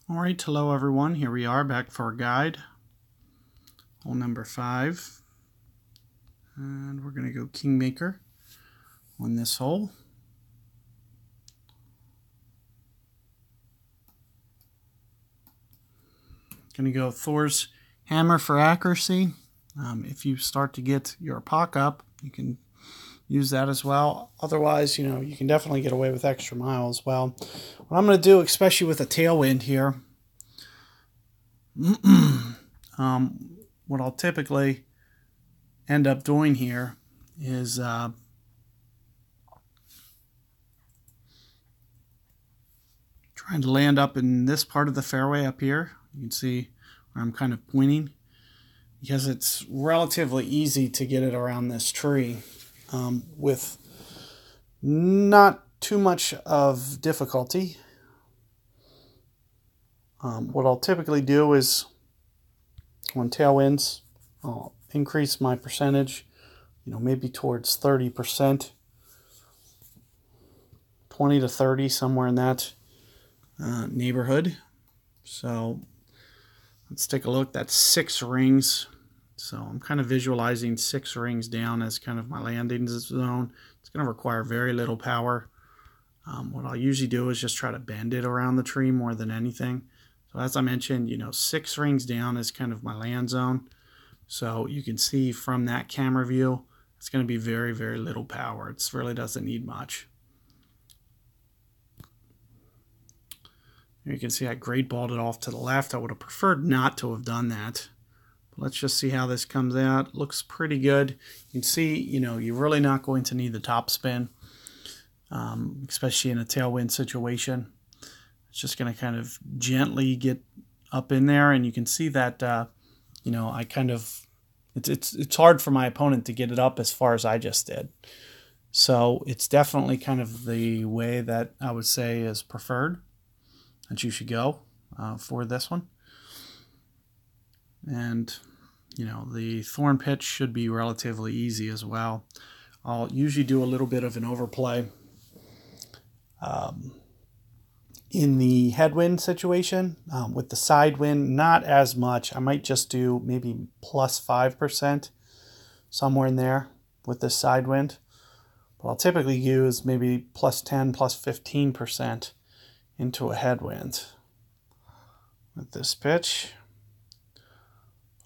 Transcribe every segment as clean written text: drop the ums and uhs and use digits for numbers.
Alright, hello everyone. Here we are back for a guide. Hole number 5. And we're going to go Kingmaker on this hole. Going to go Thor's hammer for accuracy. If you start to get your puck up, you can use that as well. Otherwise, you can definitely get away with extra mile as well. What I'm going to do, especially with a tailwind here, what I'll typically end up doing here is trying to land up in this part of the fairway up here. You can see where I'm kind of pointing, because it's relatively easy to get it around this tree with not too much of difficulty. What I'll typically do is, on tailwinds, I'll increase my percentage, maybe towards 30%, 20 to 30, somewhere in that neighborhood. So let's take a look. That's 6 rings. So I'm kind of visualizing 6 rings down as kind of my landing zone. It's going to require very little power. What I'll usually do is just try to bend it around the tree more than anything. So as I mentioned, 6 rings down is kind of my land zone. So you can see from that camera view, it's going to be very, very little power. It really doesn't need much. You can see I great balled it off to the left. I would have preferred not to have done that. But let's just see how this comes out. It looks pretty good. You can see, you're really not going to need the top spin, especially in a tailwind situation. It's just going to kind of gently get up in there, and you can see that, I kind of, it's hard for my opponent to get it up as far as I just did. So it's definitely kind of the way that I would say is preferred that you should go for this one. And, the thorn pitch should be relatively easy as well. I'll usually do a little bit of an overplay. In the headwind situation, with the side wind, not as much. I might just do maybe plus 5%, somewhere in there with this side wind. But I'll typically use maybe plus 10, plus 15% into a headwind with this pitch.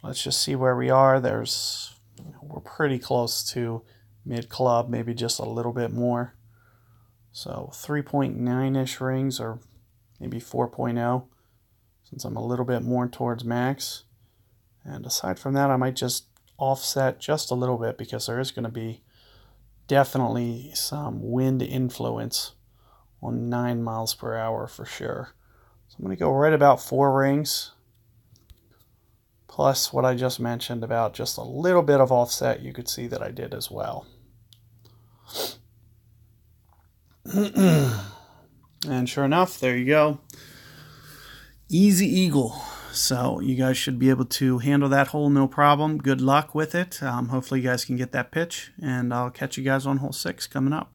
Let's just see where we are. We're pretty close to mid club, maybe just a little bit more. So 3.9-ish rings, or maybe 4.0, since I'm a little bit more towards max. And aside from that, I might just offset just a little bit, because there is going to be definitely some wind influence on 9 miles per hour for sure. So I'm going to go right about 4 rings, plus what I just mentioned about just a little bit of offset. You could see that I did as well. And sure enough, there you go. Easy eagle. So you guys should be able to handle that hole no problem. Good luck with it. Hopefully you guys can get that pitch, and I'll catch you guys on hole 6 coming up.